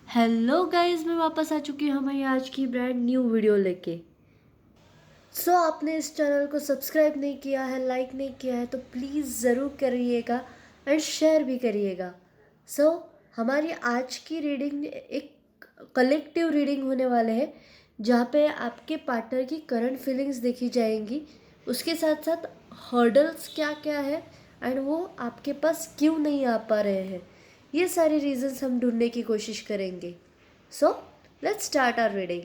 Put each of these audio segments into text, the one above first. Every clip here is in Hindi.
हेलो गाइस, मैं वापस आ चुकी हूँ हमारी आज की ब्रांड न्यू वीडियो लेके। आपने इस चैनल को सब्सक्राइब नहीं किया है, लाइक नहीं किया है तो प्लीज़ ज़रूर करिएगा एंड शेयर भी करिएगा। हमारी आज की रीडिंग एक कलेक्टिव रीडिंग होने वाले है जहाँ पे आपके पार्टनर की करंट फीलिंग्स देखी जाएंगी, उसके साथ साथ हर्डल्स क्या क्या है एंड वो आपके पास क्यों नहीं आ पा रहे हैं, ये सारे रीजंस हम ढूंढने की कोशिश करेंगे। So let's start our reading.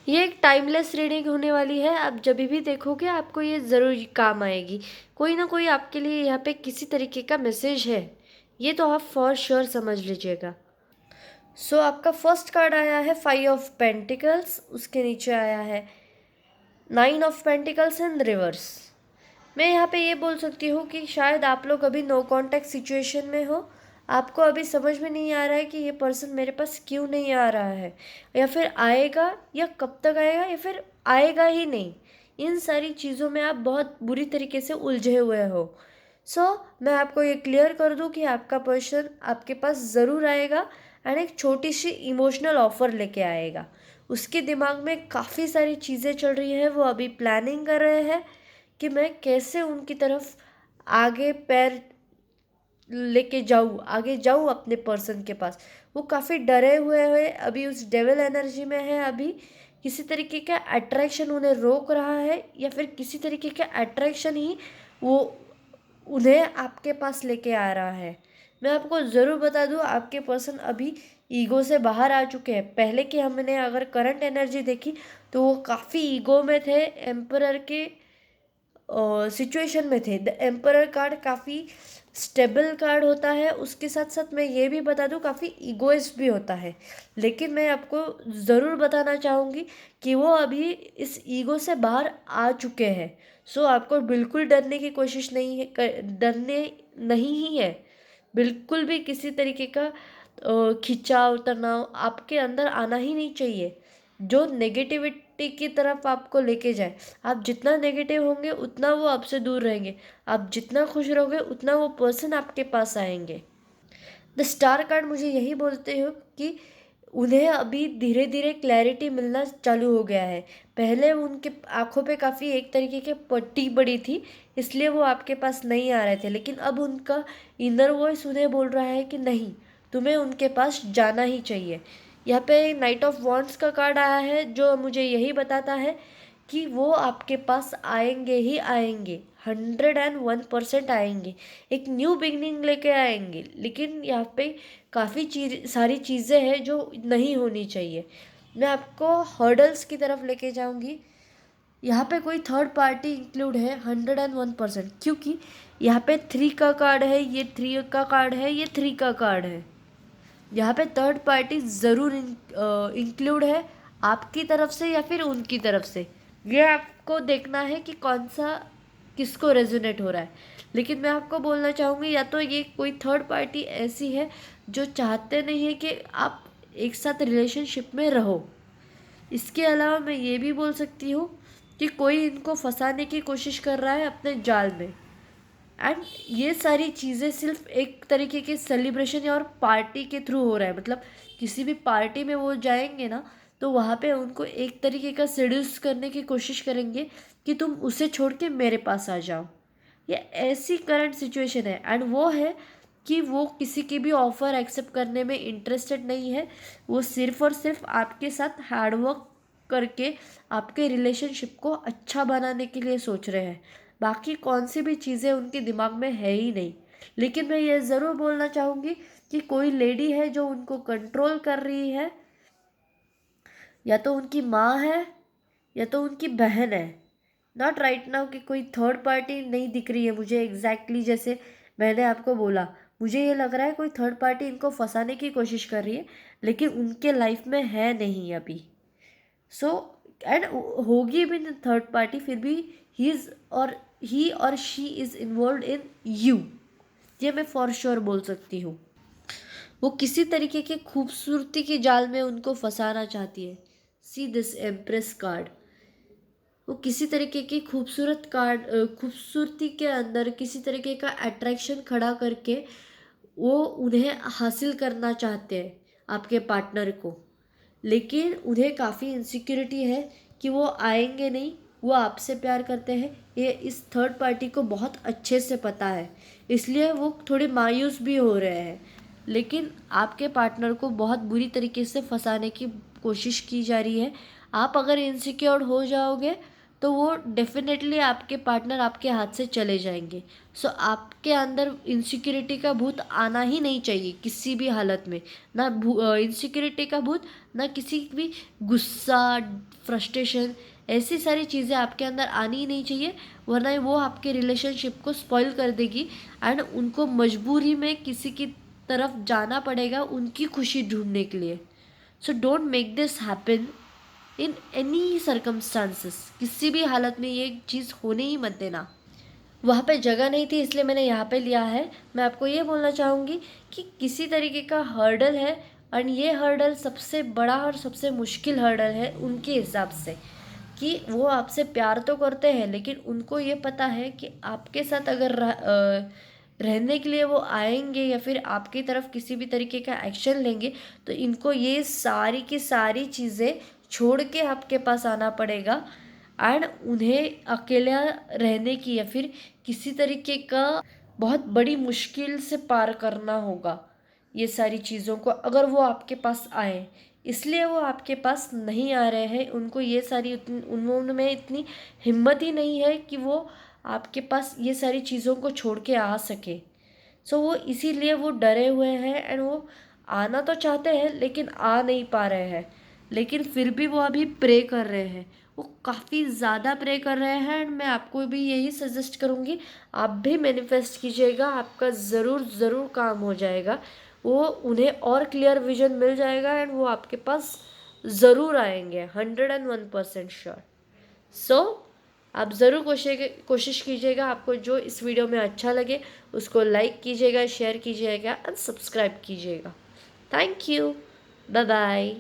ये एक टाइमलेस रीडिंग होने वाली है। आप जब भी देखोगे आपको ये ज़रूर काम आएगी। कोई ना कोई आपके लिए यहाँ पे किसी तरीके का मैसेज है, ये तो आप फॉर श्योर समझ लीजिएगा। आपका फर्स्ट कार्ड आया है 5 ऑफ पेंटिकल्स, उसके नीचे आया है 9 ऑफ पेंटिकल्स इन रिवर्स। मैं यहाँ पे ये बोल सकती हूँ कि शायद आप लोग अभी नो कांटेक्ट सिचुएशन में हो। आपको अभी समझ में नहीं आ रहा है कि ये पर्सन मेरे पास क्यों नहीं आ रहा है, या फिर आएगा या कब तक आएगा, या फिर आएगा ही नहीं। इन सारी चीज़ों में आप बहुत बुरी तरीके से उलझे हुए हो। मैं आपको ये क्लियर कर दूँ कि आपका पर्सन आपके पास ज़रूर आएगा एंड एक छोटी सी इमोशनल ऑफ़र लेके आएगा। उसके दिमाग में काफ़ी सारी चीज़ें चल रही हैं, वो अभी प्लानिंग कर रहे हैं कि मैं कैसे उनकी तरफ आगे पैर लेके जाऊँ, आगे जाऊँ अपने पर्सन के पास। वो काफ़ी डरे हुए हैं, अभी उस डेविल एनर्जी में है। अभी किसी तरीके का अट्रैक्शन उन्हें रोक रहा है, या फिर किसी तरीके का अट्रैक्शन ही वो उन्हें आपके पास लेके आ रहा है। मैं आपको ज़रूर बता दूँ, आपके पर्सन अभी ईगो से बाहर आ चुके हैं। पहले की हमने अगर करंट एनर्जी देखी तो वो काफ़ी ईगो में थे, एम्परर के सिचुएशन में थे। द एम्परर कार्ड काफ़ी स्टेबल कार्ड होता है, उसके साथ साथ मैं ये भी बता दूँ काफ़ी ईगोइस्ट भी होता है। लेकिन मैं आपको ज़रूर बताना चाहूँगी कि वो अभी इस ईगो से बाहर आ चुके हैं। आपको बिल्कुल डरने की कोशिश नहीं है, डरने नहीं ही है। बिल्कुल भी किसी तरीके का खिंचाव तनाव आपके अंदर आना ही नहीं चाहिए, जो नेगेटिविटी की तरफ आपको लेके जाए। आप जितना नेगेटिव होंगे उतना वो आपसे दूर रहेंगे, आप जितना खुश रहोगे उतना वो पर्सन आपके पास आएंगे। द स्टार कार्ड मुझे यही बोलते हो कि उन्हें अभी धीरे धीरे क्लैरिटी मिलना चालू हो गया है। पहले उनके आंखों पे काफ़ी एक तरीके की पट्टी पड़ी थी, इसलिए वो आपके पास नहीं आ रहे थे। लेकिन अब उनका इनर वॉइस उन्हें बोल रहा है कि नहीं, तुम्हें उनके पास जाना ही चाहिए। यहाँ पे नाइट ऑफ वॉन्ड्स का कार्ड आया है, जो मुझे यही बताता है कि वो आपके पास आएंगे ही आएंगे, 101% आएंगे, एक न्यू बिगनिंग लेके आएंगे। लेकिन यहाँ पे काफ़ी सारी चीज़ें हैं जो नहीं होनी चाहिए। मैं आपको हर्डल्स की तरफ लेके जाऊंगी। यहाँ पे कोई थर्ड पार्टी इंक्लूड है 101%, क्योंकि यहाँ पे 3 का कार्ड है, ये 3 का कार्ड है, ये 3 का कार्ड है। यहाँ पे थर्ड पार्टी ज़रूर इंक्लूड है, आपकी तरफ से या फिर उनकी तरफ से। ये आपको देखना है कि कौन सा किसको रेजोनेट हो रहा है। लेकिन मैं आपको बोलना चाहूँगी, या तो ये कोई थर्ड पार्टी ऐसी है जो चाहते नहीं है कि आप एक साथ रिलेशनशिप में रहो। इसके अलावा मैं ये भी बोल सकती हूँ कि कोई इनको फंसाने की कोशिश कर रहा है अपने जाल में। एंड ये सारी चीज़ें सिर्फ एक तरीके के सेलिब्रेशन और पार्टी के थ्रू हो रहा है। मतलब किसी भी पार्टी में वो जाएंगे ना, तो वहाँ पे उनको एक तरीके का सेड्यूस करने की कोशिश करेंगे कि तुम उसे छोड़ के मेरे पास आ जाओ। ये ऐसी करंट सिचुएशन है। एंड वो है कि वो किसी की भी ऑफ़र एक्सेप्ट करने में इंटरेस्टेड नहीं है। वो सिर्फ और सिर्फ आपके साथ हार्डवर्क करके आपके रिलेशनशिप को अच्छा बनाने के लिए सोच रहे हैं। बाकी कौन सी भी चीज़ें उनके दिमाग में है ही नहीं। लेकिन मैं ये ज़रूर बोलना चाहूँगी कि कोई लेडी है जो उनको कंट्रोल कर रही है, या तो उनकी माँ है या तो उनकी बहन है। नॉट राइट नाउ कि कोई थर्ड पार्टी नहीं दिख रही है मुझे एग्जैक्टली जैसे मैंने आपको बोला। मुझे ये लग रहा है कोई थर्ड पार्टी इनको फंसाने की कोशिश कर रही है, लेकिन उनके लाइफ में है नहीं अभी। सो एंड होगी भी थर्ड पार्टी, फिर भी ही और she is involve in you, ये मैं फॉर श्योर बोल सकती हूँ। वो किसी तरीके के खूबसूरती के जाल में उनको फंसाना चाहती है। सी दिस एम्प्रेस कार्ड, वो किसी तरीके की खूबसूरती के अंदर किसी तरीके का अट्रैक्शन खड़ा करके वो उन्हें हासिल करना चाहते हैं। आपके पार्टनर को, लेकिन उन्हें काफ़ी इनसिक्योरिटी है कि वो आएंगे नहीं, वो आपसे प्यार करते हैं, ये इस थर्ड पार्टी को बहुत अच्छे से पता है, इसलिए वो थोड़े मायूस भी हो रहे हैं। लेकिन आपके पार्टनर को बहुत बुरी तरीके से फंसाने की कोशिश की जा रही है। आप अगर इनसिक्योर हो जाओगे तो वो डेफिनेटली आपके पार्टनर आपके हाथ से चले जाएंगे। सो आपके अंदर इनसिक्योरिटी का भूत आना ही नहीं चाहिए किसी भी हालत में। ना इनसिक्योरिटी का भूत, ना किसी भी गुस्सा, फ्रस्ट्रेशन, ऐसी सारी चीज़ें आपके अंदर आनी ही नहीं चाहिए, वरना वो आपके रिलेशनशिप को स्पॉइल कर देगी एंड उनको मजबूरी में किसी की तरफ जाना पड़ेगा उनकी खुशी ढूंढने के लिए। So don't make this happen in any circumstances. किसी भी हालत में ये चीज़ होने ही मत देना। वहाँ पे जगह नहीं थी इसलिए मैंने यहाँ पे लिया है। मैं आपको ये बोलना चाहूँगी कि किसी तरीके का हर्डल है, और ये हर्डल सबसे बड़ा और सबसे मुश्किल हर्डल है उनके हिसाब से, कि वो आपसे प्यार तो करते हैं लेकिन उनको ये पता है कि आपके साथ अगर रहने के लिए वो आएंगे या फिर आपकी तरफ किसी भी तरीके का एक्शन लेंगे तो इनको ये सारी की सारी चीज़ें छोड़ के आपके पास आना पड़ेगा एंड उन्हें अकेला रहने की या फिर किसी तरीके का बहुत बड़ी मुश्किल से पार करना होगा ये सारी चीज़ों को, अगर वो आपके पास आए। इसलिए वो आपके पास नहीं आ रहे हैं, उनको ये सारी उनमें इतनी हिम्मत ही नहीं है कि वो आपके पास ये सारी चीज़ों को छोड़ के आ सके। सो वो इसीलिए वो डरे हुए हैं एंड वो आना तो चाहते हैं लेकिन आ नहीं पा रहे हैं। लेकिन फिर भी वो अभी प्रे कर रहे हैं, वो काफ़ी ज़्यादा प्रे कर रहे हैं एंड मैं आपको भी यही सजेस्ट करूँगी, आप भी मैनिफेस्ट कीजिएगा, आपका ज़रूर ज़रूर काम हो जाएगा। वो उन्हें और क्लियर विजन मिल जाएगा एंड वो आपके पास ज़रूर आएंगे, 101% श्योर। सो आप ज़रूर कोशिश कीजिएगा। आपको जो इस वीडियो में अच्छा लगे उसको लाइक कीजिएगा, शेयर कीजिएगा एंड सब्सक्राइब कीजिएगा। Thank you, bye bye.